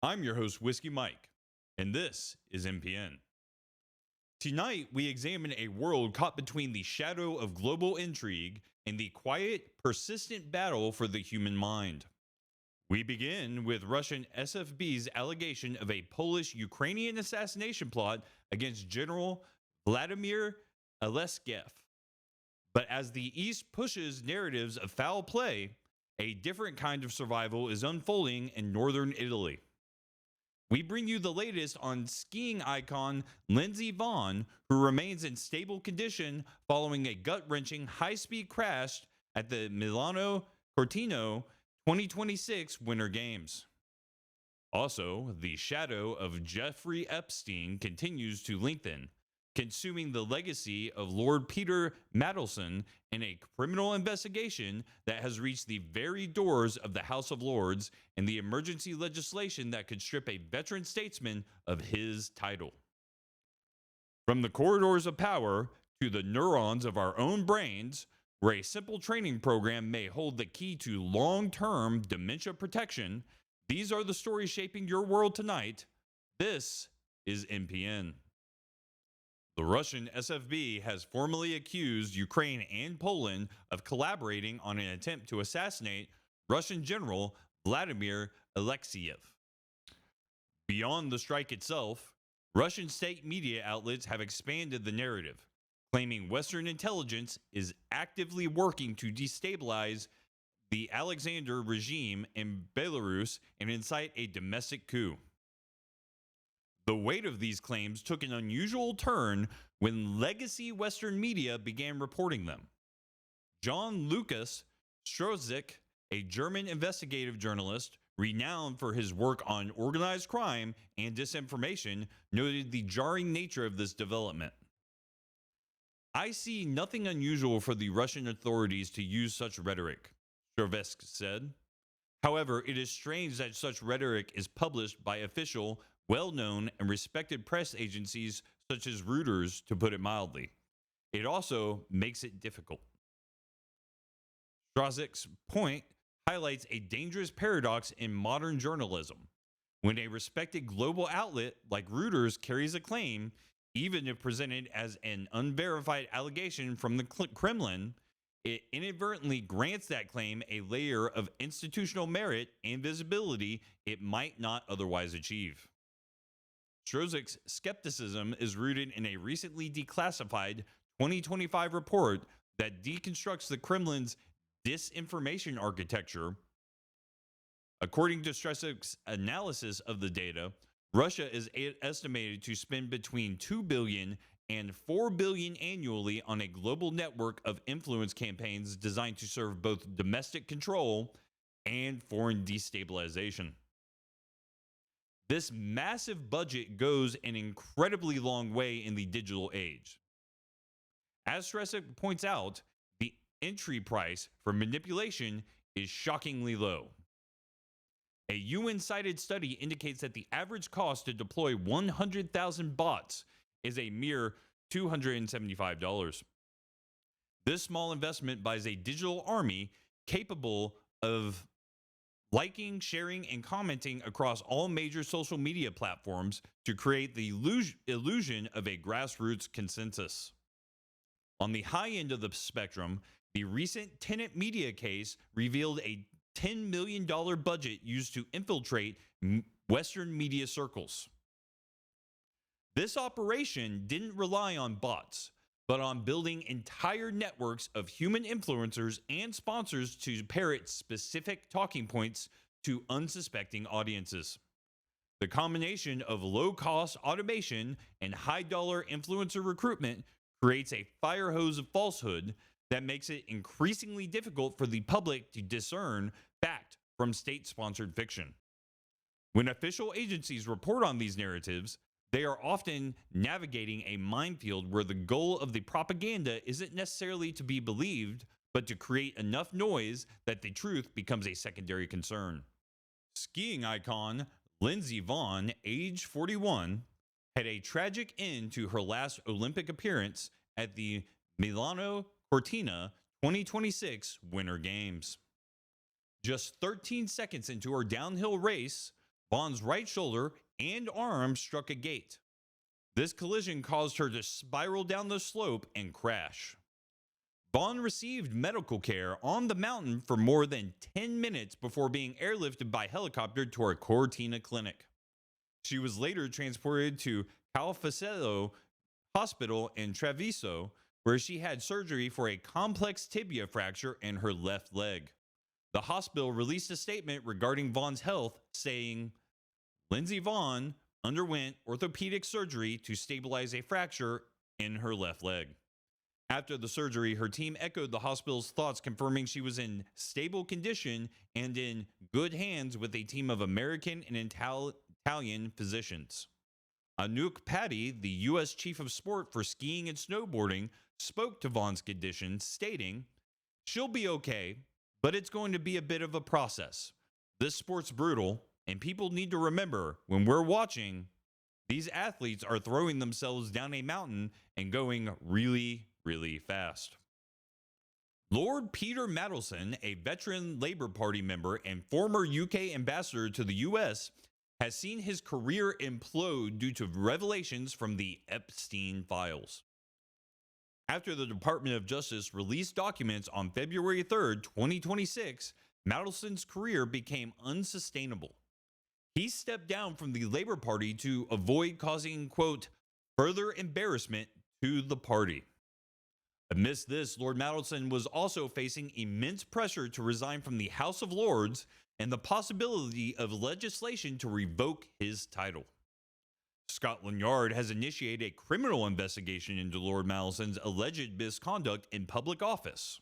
I'm your host, Whiskey Mike, and this is MPN. Tonight, we examine a world caught between the shadow of global intrigue and the quiet, persistent battle for the human mind. We begin with Russian SFB's allegation of a Polish Ukrainian assassination plot against General Vladimir Aleskev. But as the East pushes narratives of foul play, a different kind of survival is unfolding in northern Italy. We bring you the latest on skiing icon Lindsey Vonn, who remains in stable condition following a gut-wrenching high-speed crash at the Milano Cortino 2026 Winter Games. Also, the shadow of Jeffrey Epstein continues to lengthen, consuming the legacy of Lord Peter Mandelson in a criminal investigation that has reached the very doors of the House of Lords and the emergency legislation that could strip a veteran statesman of his title. From the corridors of power to the neurons of our own brains, where a simple training program may hold the key to long-term dementia protection, these are the stories shaping your world tonight. This is MPN. The Russian SFB has formally accused Ukraine and Poland of collaborating on an attempt to assassinate Russian General Vladimir Alexeyev. Beyond the strike itself, Russian state media outlets have expanded the narrative, claiming Western intelligence is actively working to destabilize the Alexander regime in Belarus and incite a domestic coup. The weight of these claims took an unusual turn when legacy Western media began reporting them. John Lucas Strozik, a German investigative journalist renowned for his work on organized crime and disinformation, noted the jarring nature of this development. I see nothing unusual for the Russian authorities to use such rhetoric, Strozik said. However, it is strange that such rhetoric is published by official, well-known, and respected press agencies such as Reuters, to put it mildly. It also makes it difficult. Strozik's point highlights a dangerous paradox in modern journalism. When a respected global outlet like Reuters carries a claim, even if presented as an unverified allegation from the Kremlin, it inadvertently grants that claim a layer of institutional merit and visibility it might not otherwise achieve. Strozik's skepticism is rooted in a recently declassified 2025 report that deconstructs the Kremlin's disinformation architecture. According to Strozik's analysis of the data, Russia is estimated to spend between $2 billion and $4 billion annually on a global network of influence campaigns designed to serve both domestic control and foreign destabilization. This massive budget goes an incredibly long way in the digital age. As Strezek points out, the entry price for manipulation is shockingly low. A UN-cited study indicates that the average cost to deploy 100,000 bots is a mere $275. This small investment buys a digital army capable of liking, sharing, and commenting across all major social media platforms to create the illusion of a grassroots consensus. On the high end of the spectrum, the recent Tenet Media case revealed a $10 million budget used to infiltrate Western media circles. This operation didn't rely on bots, but on building entire networks of human influencers and sponsors to parrot specific talking points to unsuspecting audiences. The combination of low-cost automation and high-dollar influencer recruitment creates a fire hose of falsehood that makes it increasingly difficult for the public to discern fact from state-sponsored fiction. When official agencies report on these narratives, they are often navigating a minefield where the goal of the propaganda isn't necessarily to be believed, but to create enough noise that the truth becomes a secondary concern. Skiing icon Lindsey Vonn, age 41, had a tragic end to her last Olympic appearance at the Milano Cortina 2026 Winter Games. Just 13 seconds into her downhill race, Vonn's right shoulder and arm struck a gate. This collision caused her to spiral down the slope and crash. Vonn received medical care on the mountain for more than 10 minutes before being airlifted by helicopter to a Cortina clinic. She was later transported to Califacelo Hospital in Treviso, where she had surgery for a complex tibia fracture in her left leg. The hospital released a statement regarding Vonn's health, saying, Lindsey Vonn underwent orthopedic surgery to stabilize a fracture in her left leg. After the surgery, her team echoed the hospital's thoughts, confirming she was in stable condition and in good hands with a team of American and Italian physicians. Anouk Patty, the U.S. chief of sport for skiing and snowboarding, spoke to Vonn's condition, stating, "She'll be okay, but it's going to be a bit of a process. This sport's brutal, and people need to remember when we're watching, these athletes are throwing themselves down a mountain and going really, really fast." Lord Peter Mandelson, a veteran Labour Party member and former UK ambassador to the US, has seen his career implode due to revelations from the Epstein files. After the Department of Justice released documents on February 3rd, 2026, Mandelson's career became unsustainable. He stepped down from the Labour Party to avoid causing, quote, further embarrassment to the party. Amidst this, Lord Mandelson was also facing immense pressure to resign from the House of Lords and the possibility of legislation to revoke his title. Scotland Yard has initiated a criminal investigation into Lord Mandelson's alleged misconduct in public office.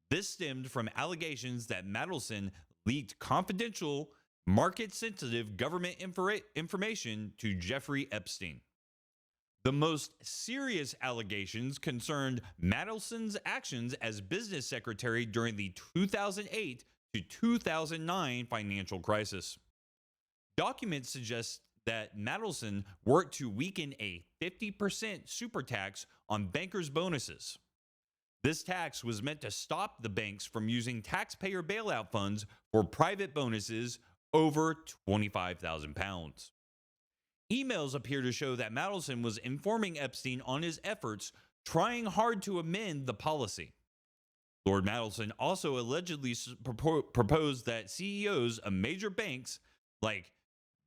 This stemmed from allegations that Mandelson leaked confidential, market-sensitive government information to Jeffrey Epstein. The most serious allegations concerned Mandelson's actions as business secretary during the 2008 to 2009 financial crisis. Documents suggest that Mandelson worked to weaken a 50% super tax on bankers' bonuses. This tax was meant to stop the banks from using taxpayer bailout funds for private bonuses over £25,000. Emails appear to show that Mandelson was informing Epstein on his efforts, trying hard to amend the policy. Lord Mandelson also allegedly proposed that CEOs of major banks like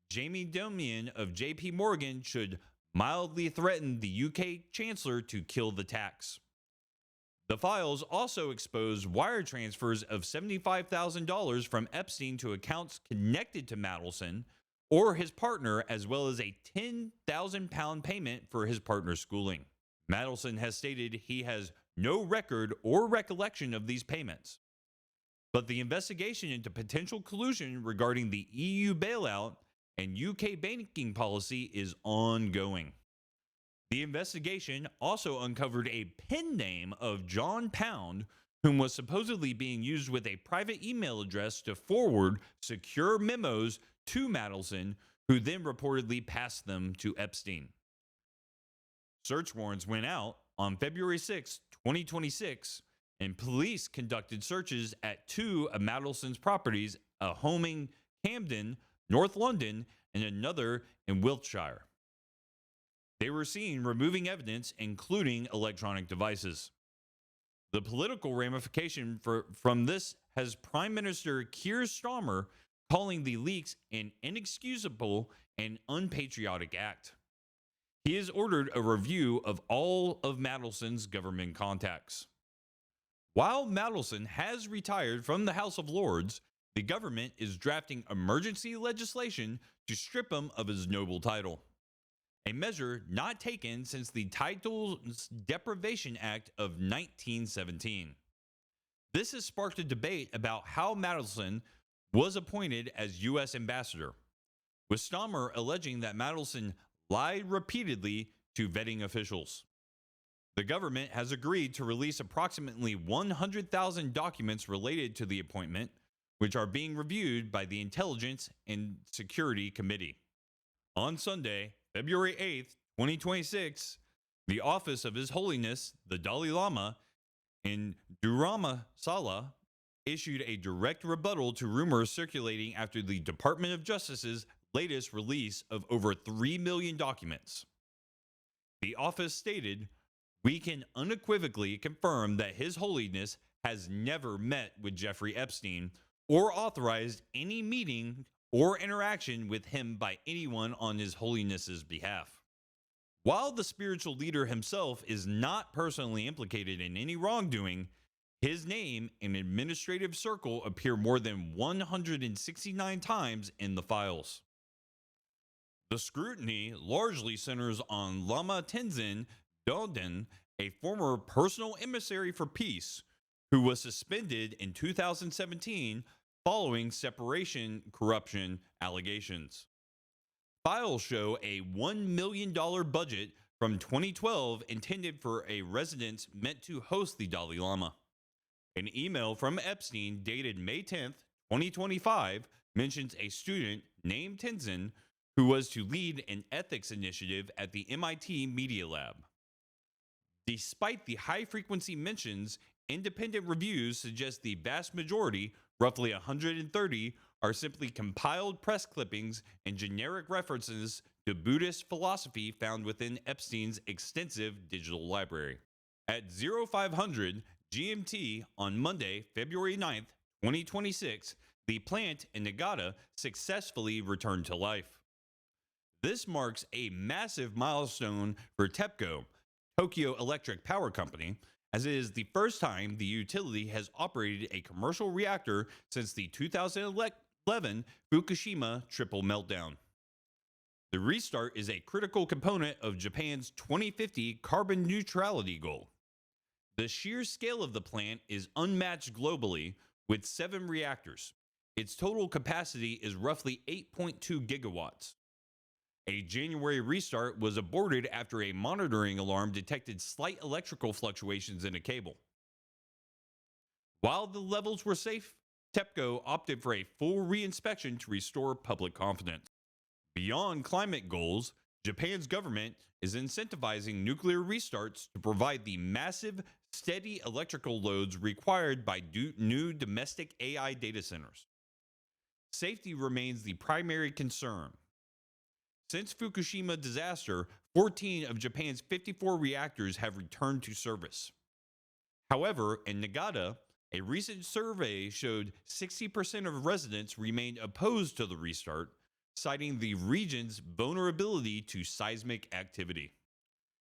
Jamie Dimon of JP Morgan should mildly threaten the UK Chancellor to kill the tax. The files also exposed wire transfers of $75,000 from Epstein to accounts connected to Mandelson or his partner, as well as a £10,000 payment for his partner's schooling. Mandelson has stated he has no record or recollection of these payments. But the investigation into potential collusion regarding the EU bailout and UK banking policy is ongoing. The investigation also uncovered a pen name of John Pound, whom was supposedly being used with a private email address to forward secure memos to Mandelson, who then reportedly passed them to Epstein. Search warrants went out on February 6, 2026, and police conducted searches at two of Mandelson's properties, a home in Camden, North London, and another in Wiltshire. They were seen removing evidence, including electronic devices. The political ramification from this has Prime Minister Keir Starmer calling the leaks an inexcusable and unpatriotic act. He has ordered a review of all of Mandelson's government contacts. While Mandelson has retired from the House of Lords, the government is drafting emergency legislation to strip him of his noble title, a measure not taken since the Titles Deprivation Act of 1917. This has sparked a debate about how Mandelson was appointed as U.S. ambassador, with Starmer alleging that Mandelson lied repeatedly to vetting officials. The government has agreed to release approximately 100,000 documents related to the appointment, which are being reviewed by the Intelligence and Security Committee. On Sunday, February 8th, 2026, the office of His Holiness, the Dalai Lama, in Dharamsala, issued a direct rebuttal to rumors circulating after the Department of Justice's latest release of over 3 million documents. The office stated, "We can unequivocally confirm that His Holiness has never met with Jeffrey Epstein or authorized any meeting or interaction with him by anyone on His Holiness's behalf." While the spiritual leader himself is not personally implicated in any wrongdoing, his name and administrative circle appear more than 169 times in the files. The scrutiny largely centers on Lama Tenzin Gyaltsen, a former personal emissary for peace, who was suspended in 2017 following separation corruption allegations. Files show a $1 million budget from 2012 intended for a residence meant to host the Dalai Lama. An email from Epstein dated May 10th, 2025 mentions a student named Tenzin who was to lead an ethics initiative at the MIT Media Lab. Despite the high-frequency mentions, independent reviews suggest the vast majority, roughly 130, are simply compiled press clippings and generic references to Buddhist philosophy found within Epstein's extensive digital library. At 0500 GMT on Monday, February 9th, 2026, the plant in Niigata successfully returned to life. This marks a massive milestone for TEPCO, Tokyo Electric Power Company, as it is the first time the utility has operated a commercial reactor since the 2011 Fukushima triple meltdown. The restart is a critical component of Japan's 2050 carbon neutrality goal. The sheer scale of the plant is unmatched globally, with 7 reactors. Its total capacity is roughly 8.2 gigawatts. A January restart was aborted after a monitoring alarm detected slight electrical fluctuations in a cable. While the levels were safe, TEPCO opted for a full reinspection to restore public confidence. Beyond climate goals, Japan's government is incentivizing nuclear restarts to provide the massive, steady electrical loads required by new domestic AI data centers. Safety remains the primary concern. Since Fukushima disaster, 14 of Japan's 54 reactors have returned to service. However, in Niigata, a recent survey showed 60% of residents remained opposed to the restart, citing the region's vulnerability to seismic activity.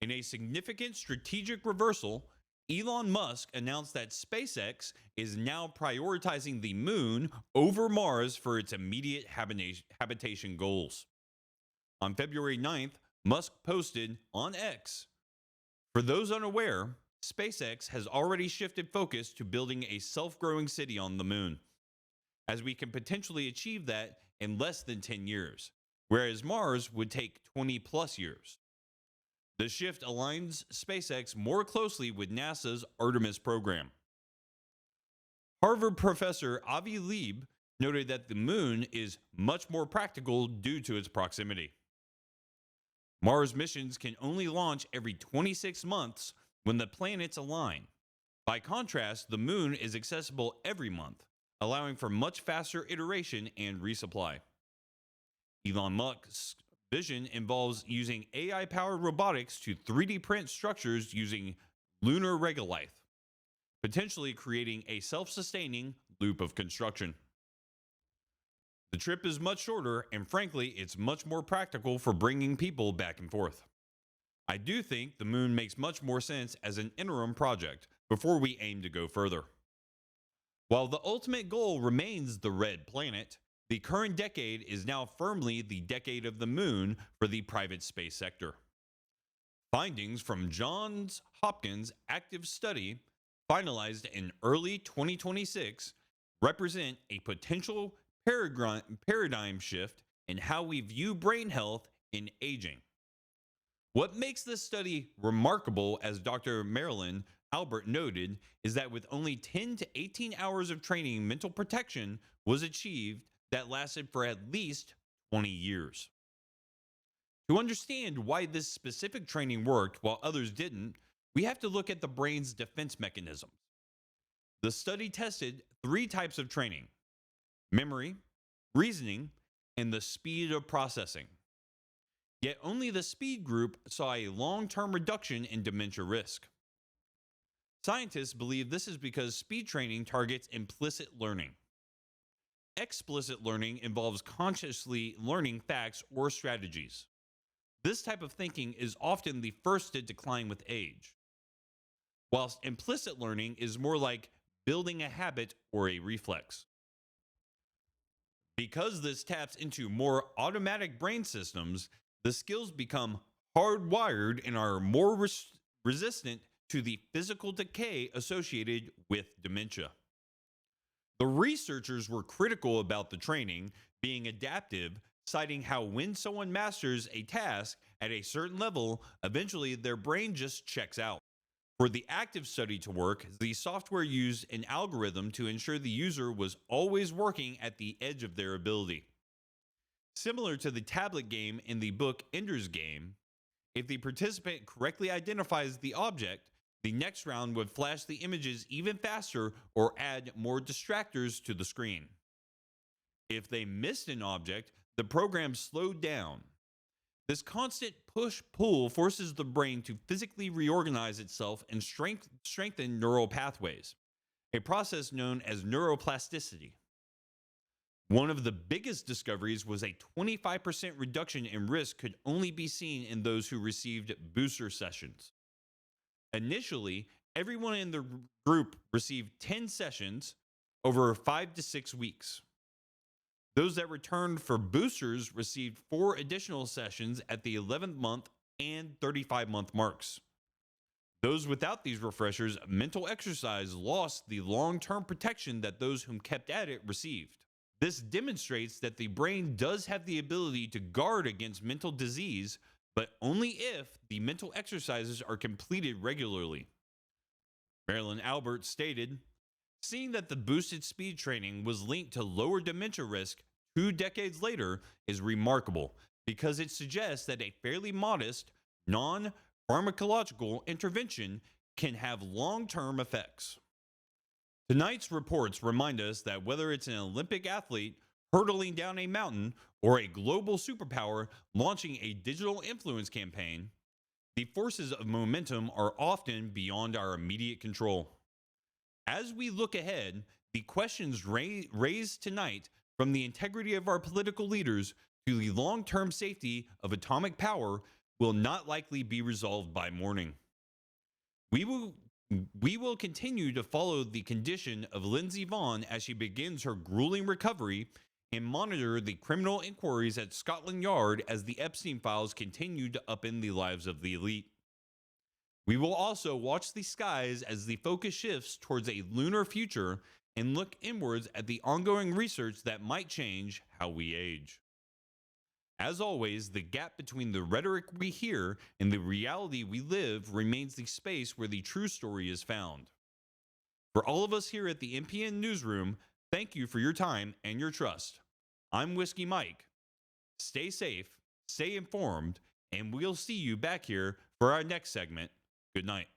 In a significant strategic reversal, Elon Musk announced that SpaceX is now prioritizing the moon over Mars for its immediate habitation goals. On February 9th, Musk posted on X, "For those unaware, SpaceX has already shifted focus to building a self-growing city on the moon, as we can potentially achieve that in less than 10 years, whereas Mars would take 20 plus years." The shift aligns SpaceX more closely with NASA's Artemis program. Harvard professor Avi Lieb noted that the moon is much more practical due to its proximity. Mars missions can only launch every 26 months when the planets align. By contrast, the moon is accessible every month, allowing for much faster iteration and resupply. Elon Musk's vision involves using AI-powered robotics to 3D print structures using lunar regolith, potentially creating a self-sustaining loop of construction. The trip is much shorter, and frankly, it's much more practical for bringing people back and forth. I do think the moon makes much more sense as an interim project before we aim to go further. While the ultimate goal remains the red planet, the current decade is now firmly the decade of the moon for the private space sector. Findings from Johns Hopkins active study, finalized in early 2026, represent a potential paradigm shift in how we view brain health in aging. What makes this study remarkable, as Dr. Marilyn Albert noted, is that with only 10 to 18 hours of training, mental protection was achieved that lasted for at least 20 years. To understand why this specific training worked while others didn't, we have to look at the brain's defense mechanisms. The study tested 3 types of training: memory, reasoning, and the speed of processing. Yet only the speed group saw a long term reduction in dementia risk. Scientists believe this is because speed training targets implicit learning. Explicit learning involves consciously learning facts or strategies. This type of thinking is often the first to decline with age, whilst implicit learning is more like building a habit or a reflex. Because this taps into more automatic brain systems, the skills become hardwired and are more resistant to the physical decay associated with dementia. The researchers were critical about the training being adaptive, citing how when someone masters a task at a certain level, eventually their brain just checks out. For the active study to work, the software used an algorithm to ensure the user was always working at the edge of their ability. Similar to the tablet game in the book Ender's Game, if the participant correctly identifies the object, the next round would flash the images even faster or add more distractors to the screen. If they missed an object, the program slowed down. This constant push-pull forces the brain to physically reorganize itself and strengthen neural pathways, a process known as neuroplasticity. One of the biggest discoveries was a 25% reduction in risk could only be seen in those who received booster sessions. Initially, everyone in the group received 10 sessions over 5 to 6 weeks. Those that returned for boosters received 4 additional sessions at the 11th month and 35-month marks. Those without these refreshers, mental exercise lost the long-term protection that those whom kept at it received. This demonstrates that the brain does have the ability to guard against mental disease, but only if the mental exercises are completed regularly. Marilyn Albert stated, "Seeing that the boosted speed training was linked to lower dementia risk 2 decades later is remarkable because it suggests that a fairly modest, non-pharmacological intervention can have long-term effects." Tonight's reports remind us that whether it's an Olympic athlete hurtling down a mountain or a global superpower launching a digital influence campaign, the forces of momentum are often beyond our immediate control. As we look ahead, the questions raised tonight, from the integrity of our political leaders to the long-term safety of atomic power, will not likely be resolved by morning. We will continue to follow the condition of Lindsey Vonn as she begins her grueling recovery and monitor the criminal inquiries at Scotland Yard as the Epstein files continue to upend the lives of the elite. We will also watch the skies as the focus shifts towards a lunar future and look inwards at the ongoing research that might change how we age. As always, the gap between the rhetoric we hear and the reality we live remains the space where the true story is found. For all of us here at the MPN Newsroom, thank you for your time and your trust. I'm Whiskey Mike. Stay safe, stay informed, and we'll see you back here for our next segment. Good night.